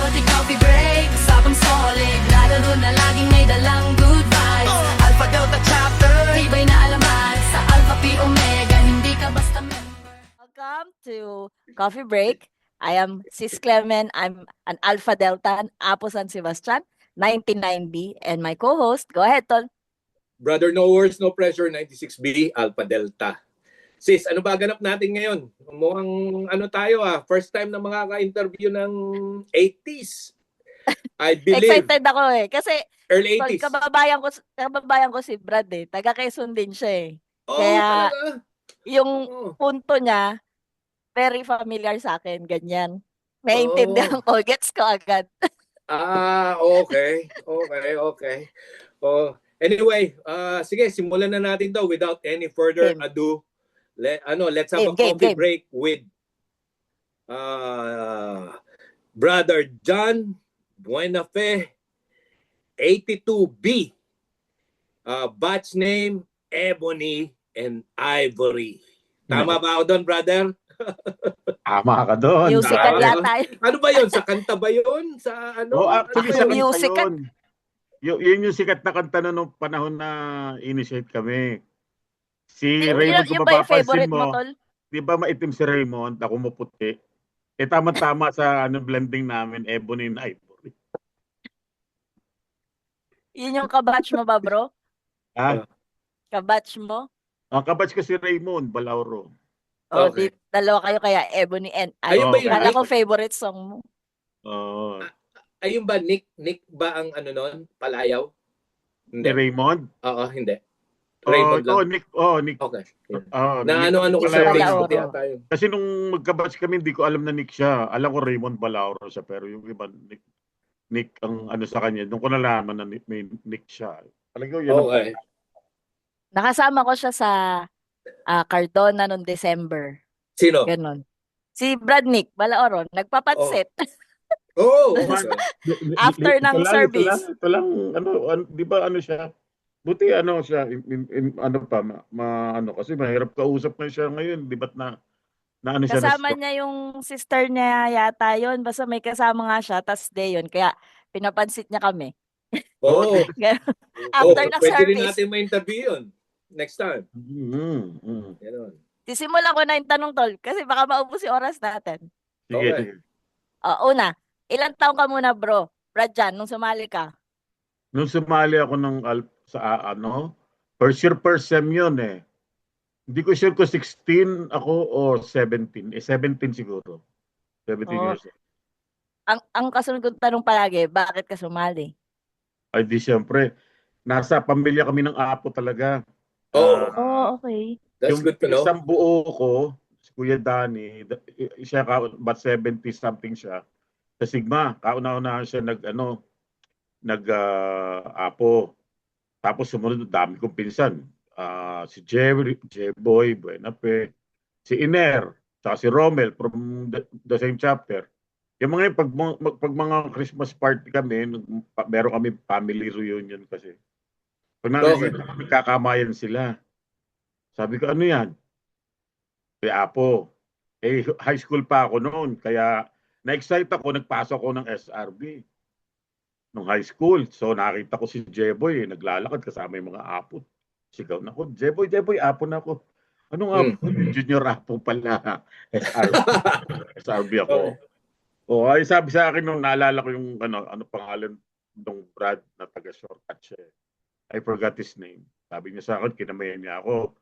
di coffee break, usapang solid, lalaro na laging may dalang good vibes. Alpha Delta Chapter, tibay na alaman, sa Alpha Pi Omega, hindi ka basta member. Welcome to Coffee Break. I am Sis Clement. I'm an Alpha Delta, Apo San Sebastian, 99B, and my co-host, go ahead, Tol. Brother No Words, No Pressure, 96B, Alpha Delta. Sis, ano ba ganap natin ngayon? Mukhang ano tayo first time na makaka-interview ng 80s. I believe. Excited ako kasi Early Tol, 80s. kababayan ko si Brad taga Quezon din siya Oh, Kaya talaga? yung Oh. punto niya, very familiar sa akin, ganyan. Naiintindihan ko, gets ko agad. Okay. Oh, anyway, sige, simulan na natin 'to without any further Game. ado. Let's have a Game. coffee break with Brother John Buenafe, 82B. Batch name Ebony and Ivory. Tama ba ako doon, brother? Tama ka doon. Musical Tama. yata. Ano ba yun? Sa kanta ba yun? Sa ano? Oh, actually, Ano sa ba yun? kanta Musical. yun. Yun yung sikat na kanta na nung panahon na initiate kami. Si Yun Raymond, kung ba yung mapapansin favorite mo, mo, Tol? di ba maitim si Raymond, ako maputi. Tama-tama sa blending namin, Ebony and Ivory. Yun yung kabatch mo ba, bro? Ah, Kabatch mo? ang kabatch ko si Raymond Balauro. O, Okay. dalawa kayo kaya, Ebony and Ayun ba Ivory. yun? Kala ko favorite song mo. Oh, Ayun ba, Nick ba ang ano nun? Palayaw? si Hindi. Raymond. Oo, hindi. Raymond lang. Nick. Okay. Yeah. Nick Ano ko sa Balauro. Facebook yata yun. Kasi nung magkabatch kami, hindi ko alam na Nick siya. Alam ko Raymond Balauro siya, pero yung iba, Nick ang ano sa kanya. Doon ko nalaman na may Nick siya. Alam ko, yun ang Okay. Nakasama ko siya sa Cardona noong December. Sino? Ganon. Si Brad Nick Balaoron, nagpapansit. Oh, After ng service. Ito lang, di ba ano siya? Buti ano siya, ano pa, ano, kasi mahirap kausap na siya ngayon, di ba't na ano siya? Kasama niya yung sister niya yata yon. Basta may kasama nga siya, tas day yun. Kaya pinapansit niya kami. Oh. After ng Pwede rin service. natin ma-interview yun. Next time. Mm-hmm. Ganon. Sisimulan ko na yung tanong, Tol, kasi baka maubos yung oras natin. Sige, Okay. sige. Una, ilang taong ka muna, bro? Brad Jan, nung sumali ka? Nung sumali ako first year first sem yun eh. Hindi ko sure kung 16 ako o 17. 17 siguro. 17 Oh. years old. Ang kasunod kong tanong palagi, bakit ka sumali? Ay di siyempre, nasa pamilya kami ng apo talaga. Okay. That's Yung good to know. isang buo ko, si Kuya Danny, siya about 70 something siya. Sa Sigma, kauna-unahan siya apo. Tapos sumunod, dami kong pinsan. Si Jeboy, Buenape, si Iner, saka si Rommel from the same chapter. Yung mga pag mga Christmas party kami, meron kami family reunion kasi. Pag nakikita kami, kakamayan sila. Sabi ko, ano yan? Kaya Apo. High school pa ako noon. Kaya na-excite ako, nagpasok ako ng SRB nung high school. So nakita ko si Jeboy, naglalakad kasama yung mga apo. Sigaw na ko, Jeboy, Apo na ako. Anong apo? Junior Apo pala. SRB ako. Okay. Ay sabi sa akin nung naalala ko yung ano pangalan ng Brad na taga-shortcut siya. I forgot his name. Sabi niya sa akin, kinamayan niya ako.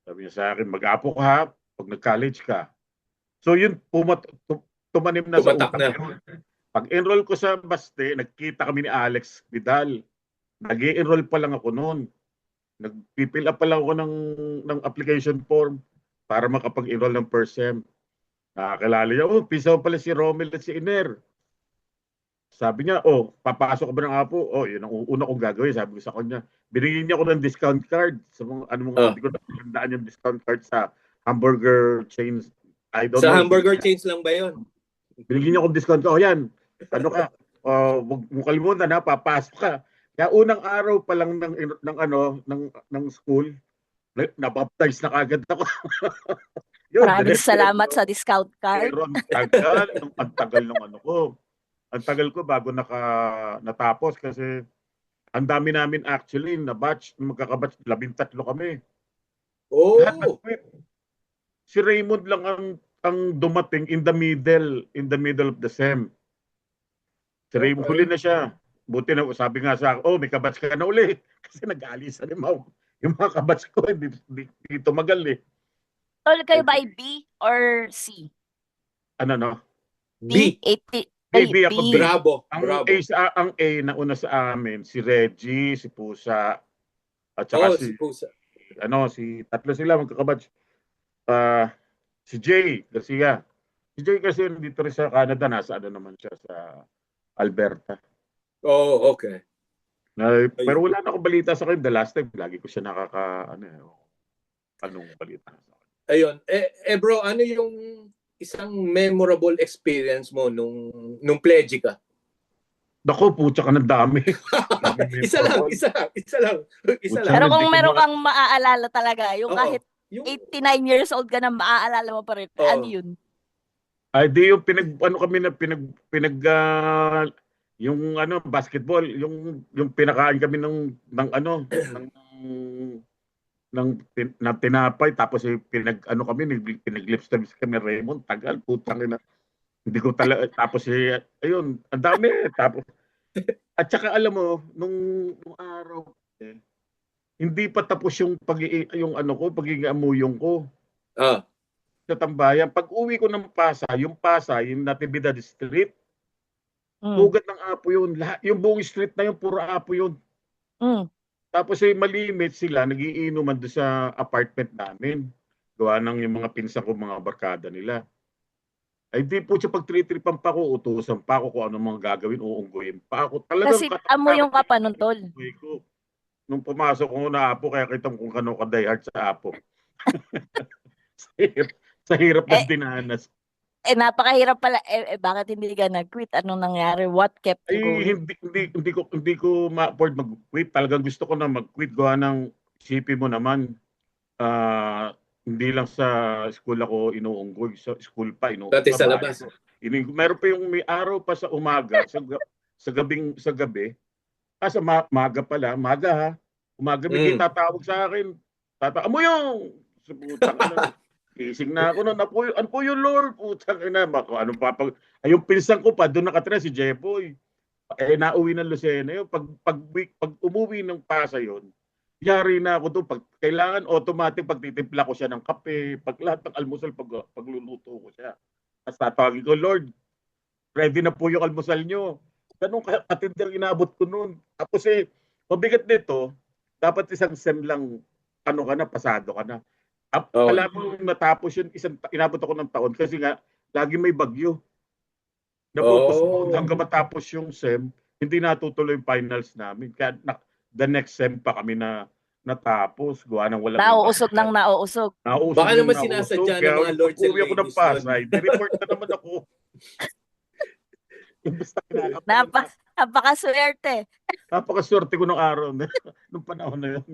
Sabi niya sa akin, mag-apo ka ha, pag nag-college ka. So yun, tumanim na sa Tumatak utak na. yun. Pag-enroll ko sa Baste, nagkita kami ni Alex Vidal. Nag-i-enroll pa lang ako noon. Nag-fill up pa lang ako ng application form para makapag-enroll ng first sem. Nakakilala niya, pisa pala si Rommel at si Iner. Sabi niya, papasok ka ba ng apo? Yun ang una kong gagawin. Sabi ko sa kanya, binigyan niya ako ng discount card. Sa mga, hindi ko napagandaan yung discount card sa hamburger chains. I don't Sa know. hamburger chains lang ba yun? Binigyan niya ako ng discount. Yan. Ano ka? Huwag mo kalimutan na, papasok ka. Kaya unang araw pa lang ng school, nabaptize na kagad ako. Maraming salamat sa discount card. Pero ang tagal ng ko. Ang tagal ko bago natapos kasi ang dami namin actually na batch, magkakabatch, 13 kami. Lahat Oh, nag-quit. Si Raymond lang ang dumating in the middle of the sem. Si Raymond, huli okay. na siya. Buti na, sabi nga sa akin, oh, may kabatch ka na uli. Kasi nag-aalisan yung mga kabatch ko, hindi tumagal eh. Tol, kayo ba ay B or C? Ano no? B. 80, ay, B ako, B. Bravo. Ang Bravo. ang A na una sa amin, si Reggie, si Pusa, at Oh, saka si Pusa. si tatlo sila magkakabatch. Ah, si Jay Garcia. Si Jay kasi dito rin sa Canada, nasa ano naman siya sa Alberta. Oh, okay. Pero wala na akong balita sa kanya. The last time, lagi ko siya anong balita sa kanya. Ayun. Bro, ano yung isang memorable experience mo nung pledge ka? Naku, putya ka ng dami. Isa lang. Pucha, Pero hindi kung ko meron kang maaalala talaga, yung Oo. kahit Yung 89 years old ka na maaalala mo pa rin, Oo. ano yun? Ay, di yung yung basketball, yung pinakain kami ng tinapay, tapos kami, pinag-lip service kami, Raymond, tagal, putang ina. Hindi ko talaga, tapos ayun, ang dami, tapos, at saka alam mo, nung araw, hindi pa tapos yung pagiging amuyong ko ah, sa tambayan. Pag uwi ko ng Pasay, yung Natividad Street, bugat ng apo yun. Yung buong street na yun, puro apo yun. Mm. Tapos malimit sila, nagiinuman doon sa apartment namin. Gawa ng yung mga pinsan ko, mga barkada nila. Ay di po siya pag tritripan pa ko, utusan pa ako kung ano mga gagawin, uungguin pa ako. Talagang Kasi amoy yung ka pa nun, tol. ko. Nung pumasok ko na apo, kaya kita kung kano ka diehard sa apo. sa hirap ng dinanas. Napakahirap pala. Bakit hindi ka nag-quit? Anong nangyari? What kept you Ay, going? hindi ko ma-afford mag-quit. Talagang gusto ko na mag-quit. Gawa ng isipin mo naman, hindi lang sa school ako inuunggoy. Sa school pa, dati sa labas. Meron pa yung may araw pa sa umaga, sa gabi. Maga pala, maga ha. Umaga, may tatawag sa akin. Amo yung putang ina. Gising na ako noon. Ano po yung Lord? Putang ina. Yung pinsan ko pa, doon nakatira si Jepoy. Nauwi ng Lucena yun. Pag umuwi ng Pasay yun, yari na ako doon. Pag kailangan automatic, pagtitimpla ko siya ng kape, pag lahat ng almusal, pagluluto ko siya. Tapos tatawagin ko, Lord, ready na po yung almusal nyo. Ganun katindar inabot ko noon. Tapos mabigat nito, dapat isang sem lang, pasado ka na. Wala mo natapos yun, inabot ako ng taon kasi nga, lagi may bagyo. Hanggang matapos yung sem, hindi natutuloy yung finals namin. Kaya the next sem pa kami na natapos. Gawa ng walang Nauusog ng nauusog. Baka naman sinasadya ng mga lords and ladies. Uwi ako ng Pasay, report na naman ako. Napakaswerte. Napakaswerte ko nung araw nung panahon na yun.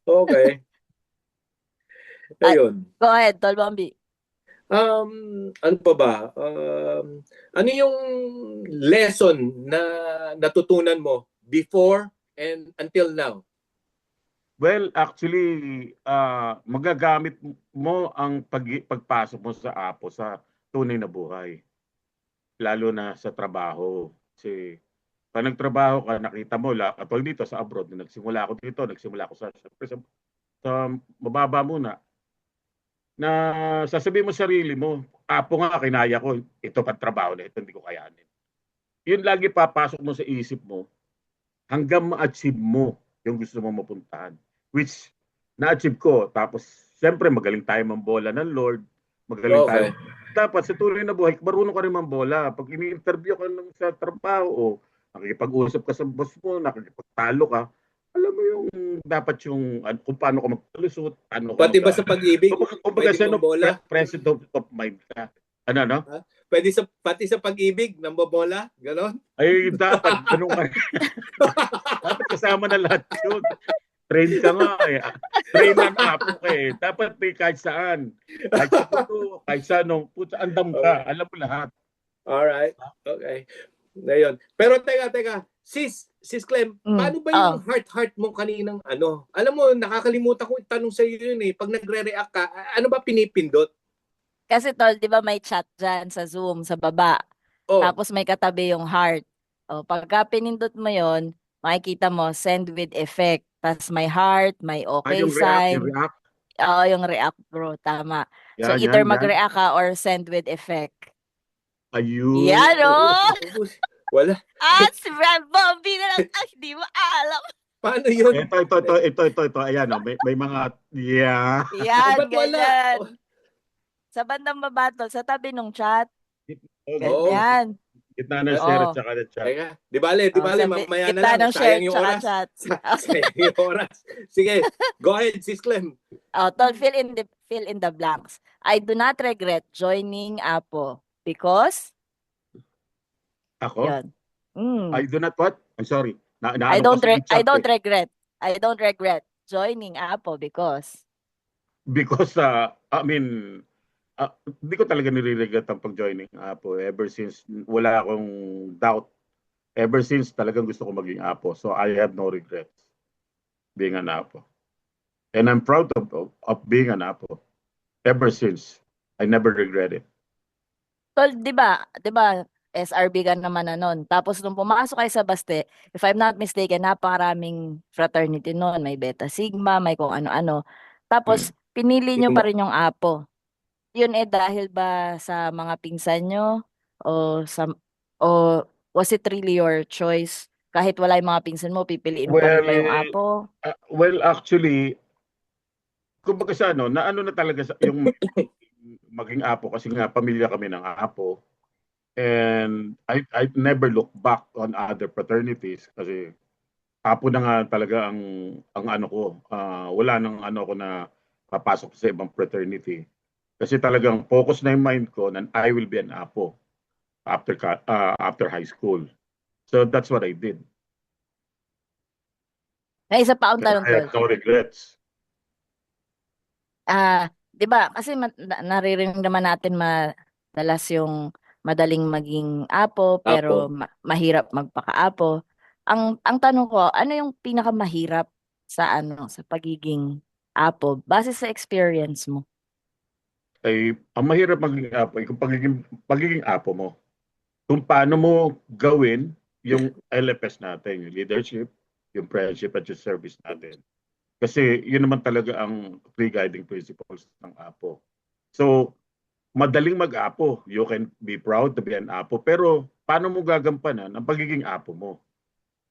Okay. Ayun. Go ahead, Tol Bombi. Ano pa ba? Ano yung lesson na natutunan mo before and until now? Well, actually, magagamit mo ang pagpasok mo sa Apo sa tunay na buhay. Lalo na sa trabaho. Kasi pag nagtrabaho ka, nakita mo, katulad dito sa abroad, nagsimula ako sa mababa muna, na sasabihin mo sarili mo, Apo nga, kinaya ko, ito pang trabaho na ito, hindi ko kayanin. Yun lagi papasok mo sa isip mo hanggang ma-achieve mo yung gusto mo mapuntahan. Which, na-achieve ko. Tapos, siyempre, magaling tayo mambola ng Lord. Magaling tayo. Dapat sa tunay na buhay, marunong ka rin mambola. Pag ini-interview ka sa trabaho, nakikipag-usap ka sa boss mo, nakikipagtalo ka, alam mo yung dapat yung kung paano ka magpalusot, pati ba sa pag-ibig? Kumbaga sa president of mind ka. Ano? Pati sa pag-ibig, nambobola? Ganon? Ay, dapat. Ganun ka. Dapat kasama na lahat yun. Train ka nga eh. Train ang apo ka eh. Dapat kahit saan. Kahit sa puto, kahit sa andam ka. Alam mo lahat. Alright. Okay. Ngayon. Pero teka. Sis Clem, paano ba yung heart mo kaninang ano? Alam mo, nakakalimutan ko itanong sa iyo yun eh. Pag nagre-react ka, ano ba pinipindot? Kasi tol, di ba may chat dyan sa Zoom, sa baba. Oh, Tapos may katabi yung heart. O, pagka pinindot mo yon, makikita mo, send with effect. Tapos may heart, may okay Yung react, yung sign. react. Oo, yung react bro, tama. So Yan, either yan, yan. mag-react ka or send with effect. Ayun. Yan o! wala. Si Brad Bobby na lang. Hindi mo alam. Paano yun? Ito. Ayan, may mga, yeah. Yan, Ba't wala? ganyan. Sa bandang baba tol, sa tabi nung chat. Oo. Ganyan. Gitna ng share Oo. at saka ng chat. Teka, di bale, mamaya na gitna lang. ng share Sayang yung tsaka oras. chat. Sayang yung oras. Sige, go ahead, Sis Clem. Tol, fill in the blanks. I do not regret joining Apo because Ako? yun. Mm. I do not what? I'm sorry. I don't regret. I don't regret joining Apo because Because, hindi ko talaga nire-regret ang pag-joining Apo. Ever since, wala akong doubt. Ever since, talagang gusto ko maging Apo. So, I have no regrets being an Apo. And I'm proud of being an Apo. Ever since, I never regret it. tol, 'di ba? SRB ka naman na nun. Tapos nung pumasok kayo sa Baste, if I'm not mistaken, napakaraming fraternity noon. May Beta Sigma, may kung ano-ano. Tapos pinili nyo pa rin yung Apo. Yun dahil ba sa mga pinsan nyo o o was it really your choice? Kahit wala yung mga pinsan mo, pipiliin mo pa rin ba yung Apo? Well, actually, kumbaga sa naano na talaga yung maging Apo kasi nga pamilya kami ng Apo. And I never look back on other fraternities kasi Apo na nga talaga ang ano ko. Wala nang ano ko na papasok sa ibang fraternity. Kasi talagang focus na yung mind ko na I will be an Apo after high school. So that's what I did. May isa pa akong tanong, I tol. have no regrets. 'Di ba? Kasi naririnig naman natin madalas yung madaling maging Apo pero mahirap magpaka-Apo. Ang tanong ko, ano yung pinakamahirap sa sa pagiging Apo base sa experience mo? Ay ang mahirap maging Apo ay kung pagiging Apo mo. Kung paano mo gawin yung LFS natin, yung leadership, yung friendship at yung service natin. Kasi yun naman talaga ang three guiding principles ng Apo. So, madaling mag-Apo. You can be proud to be an Apo. Pero, paano mo gagampanan ang pagiging Apo mo?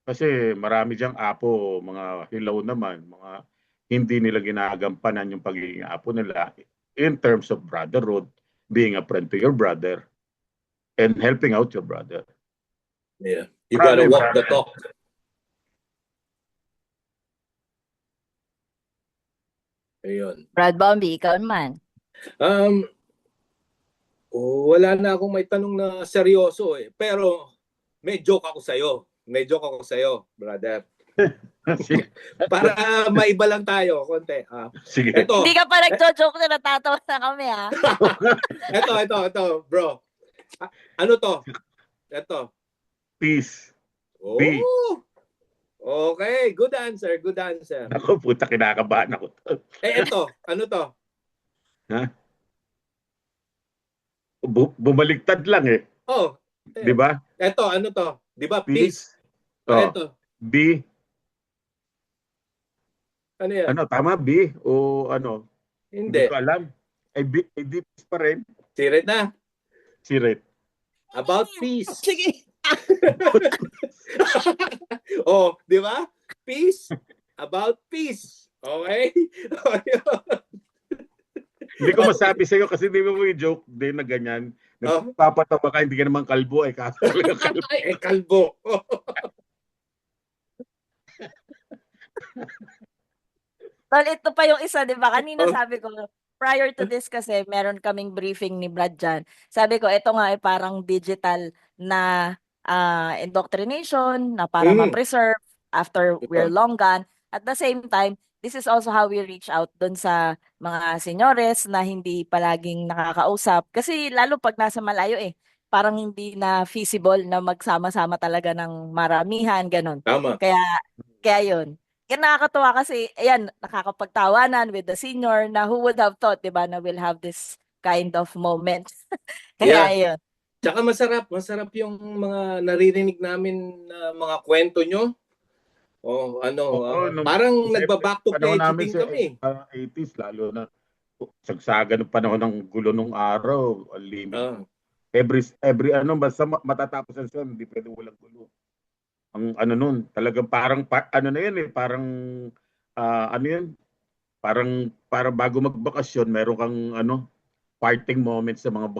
Kasi marami diyang Apo, mga hilaw naman, mga hindi nila ginagampanan yung pagiging Apo nila in terms of brotherhood, being a friend to your brother, and helping out your brother. Yeah. You gotta walk the talk. Ayun. Brad Bombi, ikaw naman. Wala na akong may tanong na seryoso eh. Pero may joke ako sa'yo. Brother. Para maiba lang tayo, konti. Sige. Hindi ka pa nagjo-joke na natatawa na kami ha. Ito, bro. Ano to? Ito. Peace. Oh. B. Okay, good answer. Ako, puta, kinakabahan ako. Ito, ano to? Ha? Bumaliktad lang eh. Oh. Di ba? Ito, ano to? Di ba? Peace. Ito. B. Ano yan? Ano, tama B? O ano? Hindi. ko alam. Ay, D pa rin. Sirit na. Sirit. About peace. Sige. Oh, di ba? Peace. About peace. Okay? Hindi ko masabi sa'yo kasi di ba may joke din na ganyan. Nagpapatawa ka, hindi ka naman kalbo. Ay, kaso talaga kalbo. Ay, kalbo. Tol, ito pa yung isa, di ba? Kanina sabi ko, prior to this kasi meron kaming briefing ni Brad dyan. Sabi ko, ito nga ay parang digital na indoctrination na para ma-preserve after we're long gone. At the same time, this is also how we reach out dun sa mga senyores na hindi palaging nakakausap. Kasi lalo pag nasa malayo parang hindi na feasible na magsama-sama talaga ng maramihan, ganun. Tama. Kaya yun. Kaya nakakatuwa kasi, ayan, nakakapagtawanan with the senior na who would have thought, di ba, na we'll have this kind of moment. Kaya yun. Tsaka masarap yung mga naririnig namin na mga kwento nyo. Parang nagba-back to panahon PG namin din sa kami. 80s, lalo na sagsagan ng panahon ng gulo ng araw, ang limit. Every basta matatapos ang SEM, hindi pwede walang gulo. Ang nun, talagang parang na yan parang parang bago magbakasyon, meron kang parting moments sa mga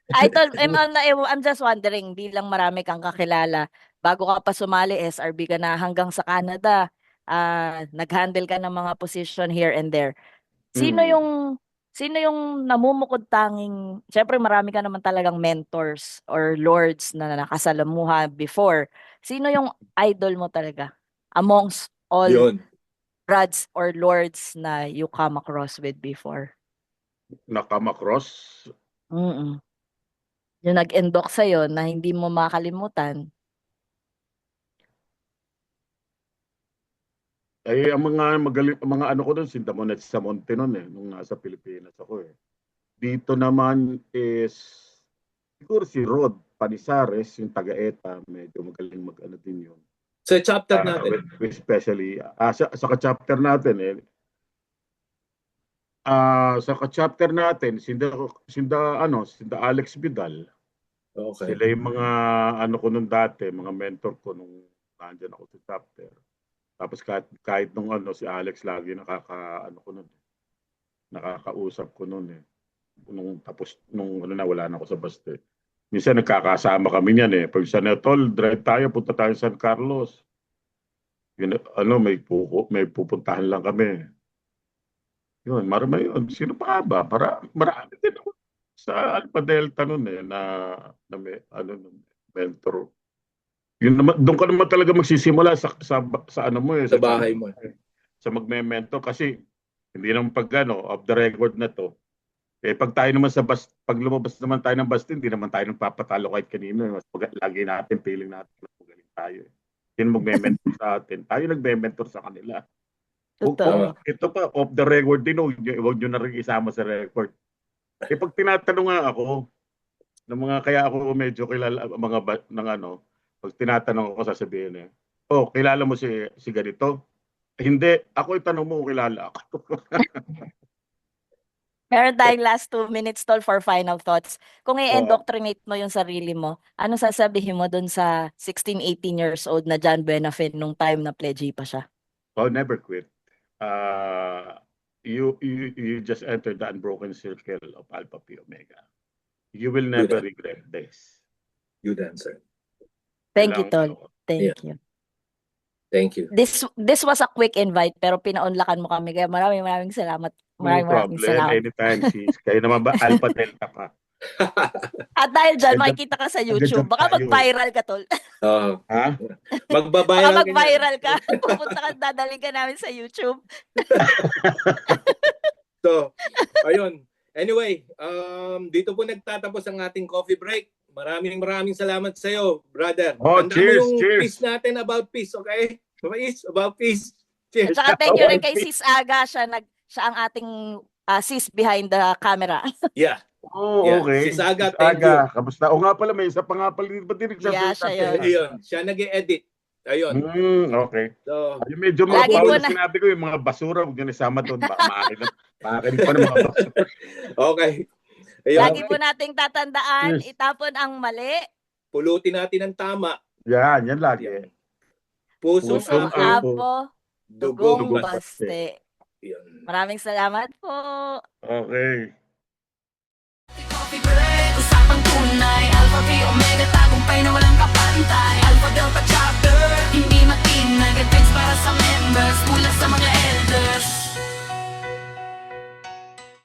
Idol, I'm just wondering, bilang marami kang kakilala, bago ka pa sumali, SRB ka na hanggang sa Canada, nag-handle ka ng mga position here and there. Sino yung namumukod tanging, syempre marami ka naman talagang mentors or lords na nakasalamuha before. Sino yung idol mo talaga amongst all Yun. brads or lords na you come across with before? Nakama-cross? Yung nag-endok sa'yo na hindi mo makalimutan. Ay, ang mga magaling, mga ko doon, Sindamonet sa Monte noon nung nasa Pilipinas ako Dito naman is, siguro si Rod Panizares, yung taga-ETA, medyo magaling din yun. Sa chapter natin. Especially, sa ka-chapter natin sa ka-chapter natin, sinda Alex Vidal. Okay. Sila yung mga ko nung dati, mga mentor ko nung nandiyan ako sa chapter. Tapos kahit nung si Alex lagi nakakausap ko noon nung wala na ako sa Baste. Minsan nagkakasama kami niyan Pag sa Netol, drive tayo, punta tayo sa San Carlos. Yun, may pupuntahan lang kami. Yun, marami yun. Sino pa ba? Marami din ako sa Alpha Delta noon na may mentor. Yun naman, doon ka naman talaga magsisimula sa Sa bahay mo. Sa magme-mentor kasi hindi naman off the record na to. Pag tayo naman pag lumabas naman tayo ng Basti, hindi naman tayo nagpapatalo kahit kanino. Lagi natin, feeling natin magaling tayo. Sino magme-mentor sa atin? Tayo nagme-mentor sa kanila. Ito pa, off the record din, huwag nyo na rin isama sa record. Pag tinatanong nga ako, kaya ako medyo kilala, pag tinatanong ako, sasabihin kilala mo si ganito? Hindi, ako itanong mo kung kilala ako. Meron tayong last 2 minutes, Tol, for final thoughts. Kung i-indoctrinate mo yung sarili mo, ano sasabihin mo dun sa 16, 18 years old na John Buenafin nung time na pledgee pa siya? Never quit. You just entered the unbroken circle of Alpha Phi Omega. You will never regret this. Good answer. Thank you, Tol. Thank you. Thank you. This was a quick invite pero pinaunlakan mo kami kaya maraming salamat. Maraming salamat. Anytime, sis. Kayo naman ba Alpha Delta pa? At dahil dyan, makikita ka sa YouTube. Baka mag-viral ka, Tol. Ha? Magbabiral Baka mag-viral ka. Pupunta ka, dadaling ka namin sa YouTube. So, ayun. Anyway, dito po nagtatapos ang ating coffee break. Maraming salamat sa iyo, brother. Cheers, mo yung cheers. peace natin about peace, okay? About peace. Cheers. At saka thank you rin kay Sis Aga. Siya ang ating sis behind the camera. Yeah. Okay. Sis Aga, thank you. Kamusta? O nga pala, may isa pa nga pala. Ba't di nagsasalita? Siya yun. Ayun, siya nag-e-edit. Ayun. Okay. So, medyo Lagi mga ko bawal na- sinabi ko yung mga basura, huwag nyo isama doon. Makinig pa ng mga basura. okay. Ayun. Lagi po nating tatandaan, itapon ang mali. Pulutin natin ang tama. Yan lagi. Pusong Pusong apo, apo, dugong dugong baste. baste. Yun. Maraming salamat po. Okay. Coffee break, usapang tunay.